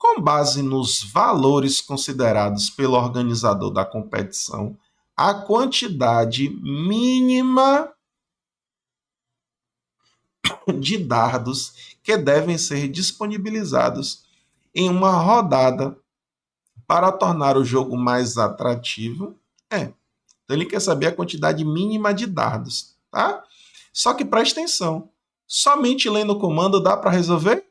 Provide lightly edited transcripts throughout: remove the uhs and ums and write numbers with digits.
Com base nos valores considerados pelo organizador da competição, a quantidade mínima de dardos que devem ser disponibilizados em uma rodada para tornar o jogo mais atrativo é. Então ele quer saber a quantidade mínima de dardos, tá? Só que preste atenção. Somente lendo o comando dá para resolver?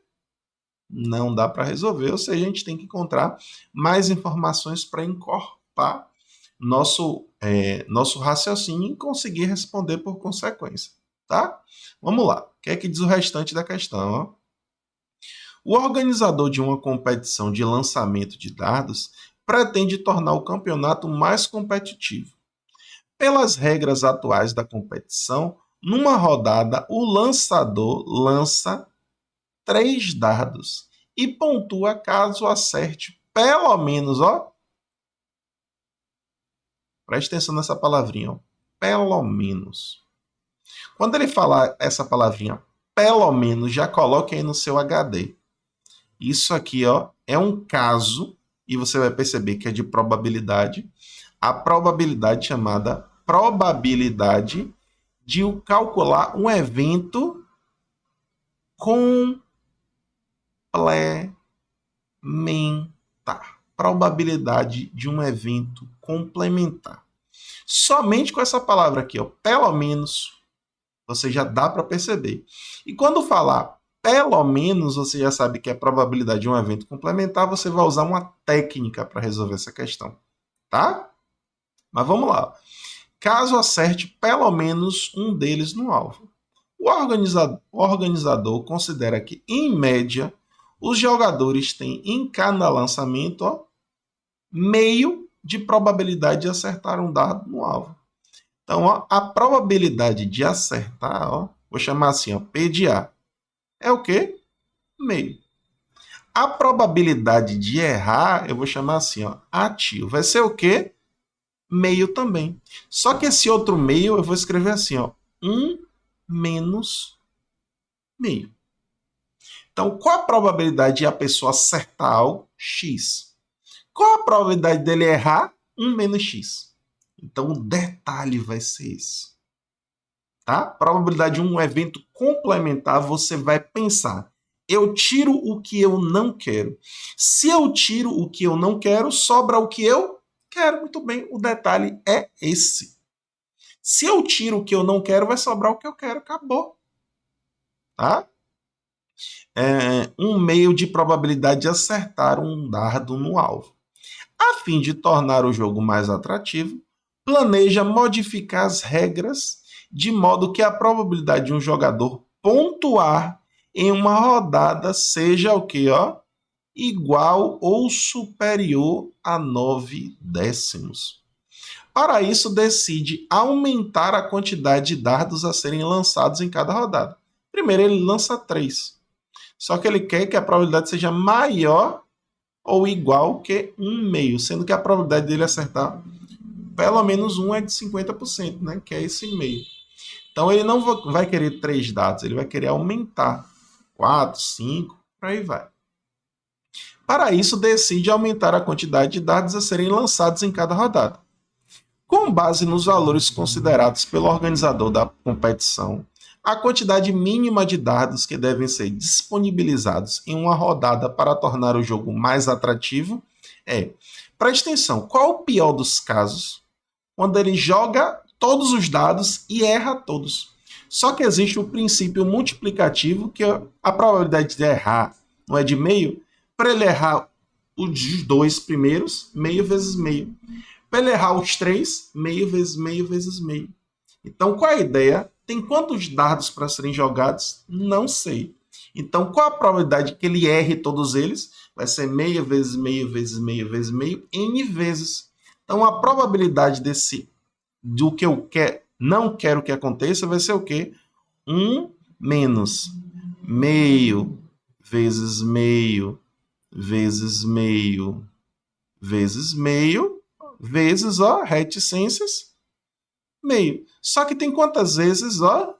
Não dá para resolver, ou seja, a gente tem que encontrar mais informações para encorpar nosso raciocínio e conseguir responder por consequência, tá? Vamos lá. O que é que diz o restante da questão? Ó? O organizador de uma competição de lançamento de dardos pretende tornar o campeonato mais competitivo. Pelas regras atuais da competição, numa rodada, o lançador lança 3 dardos e pontua caso acerte pelo menos, ó. Preste atenção nessa palavrinha, ó. Pelo menos. Quando ele falar essa palavrinha, pelo menos, já coloque aí no seu HD. Isso aqui, ó, é um caso, e você vai perceber que é de probabilidade. A probabilidade chamada probabilidade de calcular um evento complementar. Probabilidade de um evento complementar. Somente com essa palavra aqui, ó, pelo menos, você já dá para perceber. E quando falar pelo menos, você já sabe que é probabilidade de um evento complementar, você vai usar uma técnica para resolver essa questão, tá? Mas vamos lá. Caso acerte pelo menos um deles no alvo. O organizador considera que, em média, os jogadores têm em cada lançamento, ó, meio de probabilidade de acertar um dado no alvo. Então, ó, a probabilidade de acertar, ó, vou chamar assim, ó, P de A, é o quê? Meio. A probabilidade de errar, eu vou chamar assim, ó, ativo. Vai ser o quê? Meio também. Só que esse outro meio eu vou escrever assim, ó, 1 menos meio. Então, qual a probabilidade de a pessoa acertar algo? X. Qual a probabilidade dele errar? 1 menos X. Então, o detalhe vai ser esse. Tá? Probabilidade de um evento complementar, você vai pensar, eu tiro o que eu não quero. Se eu tiro o que eu não quero, sobra o que eu quero. Muito bem, o detalhe é esse. Se eu tiro o que eu não quero, vai sobrar o que eu quero. Acabou. Tá? Um meio de probabilidade de acertar um dardo no alvo. A fim de tornar o jogo mais atrativo, planeja modificar as regras de modo que a probabilidade de um jogador pontuar em uma rodada seja o que, ó? Igual ou superior a 9 décimos. Para isso, decide aumentar a quantidade de dardos a serem lançados em cada rodada. Primeiro, ele lança 3. Só que ele quer que a probabilidade seja maior ou igual que 1 meio, sendo que a probabilidade dele acertar pelo menos 1 é de 50%, né? Que é esse meio. Então ele não vai querer 3 dados, ele vai querer aumentar 4, 5, por aí vai. Para isso, decide aumentar a quantidade de dados a serem lançados em cada rodada. Com base nos valores considerados pelo organizador da competição, a quantidade mínima de dados que devem ser disponibilizados em uma rodada para tornar o jogo mais atrativo é. Preste atenção, qual é o pior dos casos? Quando ele joga todos os dados e erra todos. Só que existe o princípio multiplicativo, que a probabilidade de errar não é de meio. Para ele errar os 2 primeiros, meio vezes meio. Para ele errar os 3, meio vezes meio vezes meio. Então, qual é a ideia? Tem quantos dardos para serem jogados? Não sei. Então, qual a probabilidade que ele erre todos eles? Vai ser meio vezes meio vezes meio vezes meio, n vezes. Então, a probabilidade do que eu não quero que aconteça vai ser o quê? 1 menos meio vezes meio vezes meio vezes meio vezes, ó, reticências, meio. Só que tem quantas vezes, ó?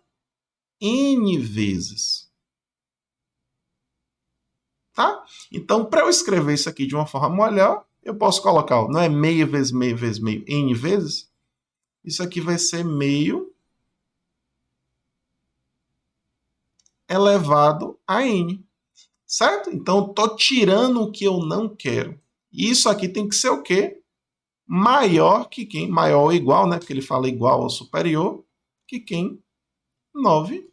N vezes. tá? Então, para eu escrever isso aqui de uma forma melhor, eu posso colocar, ó, não é meio vezes meio vezes meio, n vezes? Isso aqui vai ser meio elevado a n, certo? Então, eu estou tirando o que eu não quero. Isso aqui tem que ser o quê? Maior que quem? Maior ou igual, né? Porque ele fala igual ou superior, que quem? 9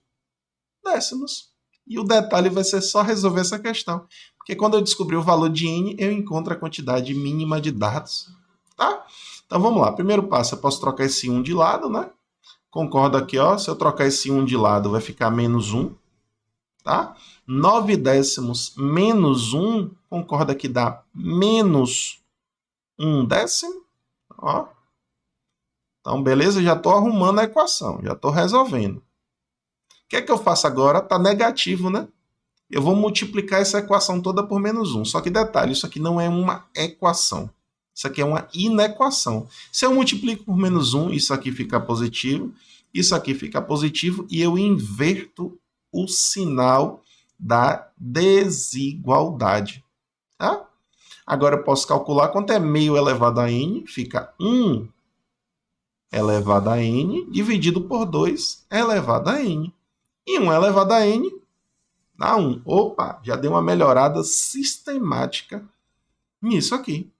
décimos. E o detalhe vai ser só resolver essa questão. Porque quando eu descobrir o valor de n, eu encontro a quantidade mínima de dados. Tá? Então vamos lá. Primeiro passo, eu posso trocar esse 1 de lado, né? Concordo aqui, ó. Se eu trocar esse 1 de lado, vai ficar menos 1. Tá? 9 décimos menos 1, concorda que dá menos 1 décimo. Ó. Então, beleza? Já estou arrumando a equação, já estou resolvendo. O que é que eu faço agora? Está negativo, né? Eu vou multiplicar essa equação toda por menos 1. Só que detalhe, isso aqui não é uma equação. Isso aqui é uma inequação. Se eu multiplico por menos 1, isso aqui fica positivo, isso aqui fica positivo, e eu inverto o sinal da desigualdade. Tá? Agora eu posso calcular quanto é meio elevado a n, fica 1 elevado a n dividido por 2 elevado a n. E 1 elevado a n dá 1. Opa, já deu uma melhorada sistemática nisso aqui.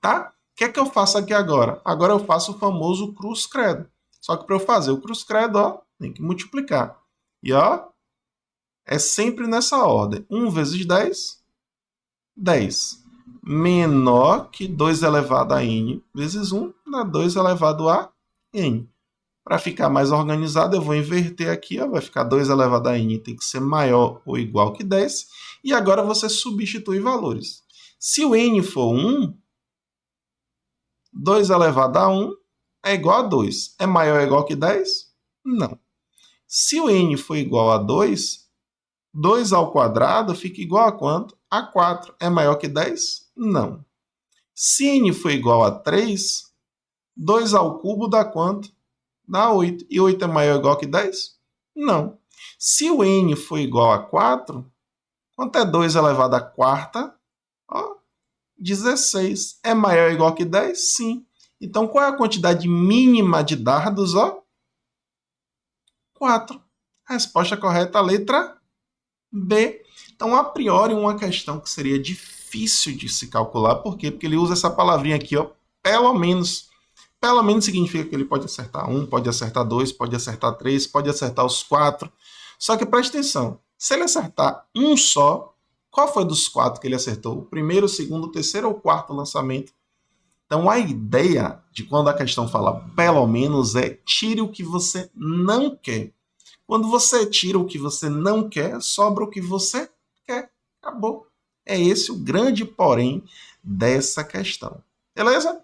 Tá? O que é que eu faço aqui agora? Agora eu faço o famoso cruz credo. Só que para eu fazer o cruz credo, ó, tem que multiplicar. E ó, é sempre nessa ordem. 1 vezes 10, 10. Menor que 2 elevado a n vezes 1, dá 2 elevado a n. Para ficar mais organizado, eu vou inverter aqui, ó, vai ficar 2 elevado a n tem que ser maior ou igual que 10. E agora você substitui valores. Se o n for 1, 2 elevado a 1 é igual a 2. É maior ou igual que 10? Não. Se o n for igual a 2, 2 ao quadrado fica igual a quanto? A 4. É maior que 10? Não. Se n for igual a 3, 2 ao cubo dá quanto? Dá 8. E 8 é maior ou igual que 10? Não. Se o n for igual a 4, quanto é 2 elevado a quarta? Ó, 16. É maior ou igual que 10? Sim. Então, qual é a quantidade mínima de dardos? Ó? 4. A resposta correta é a letra B. Então, a priori, uma questão que seria difícil de se calcular. Por quê? Porque ele usa essa palavrinha aqui, ó, pelo menos. Pelo menos significa que ele pode acertar 1, pode acertar 2, pode acertar 3, pode acertar os 4. Só que preste atenção. Se ele acertar um só, qual foi dos 4 que ele acertou? O primeiro, o segundo, o terceiro ou o quarto lançamento? Então, a ideia de quando a questão fala pelo menos é tire o que você não quer. Quando você tira o que você não quer, sobra o que você quer. Acabou. É esse o grande porém dessa questão. Beleza?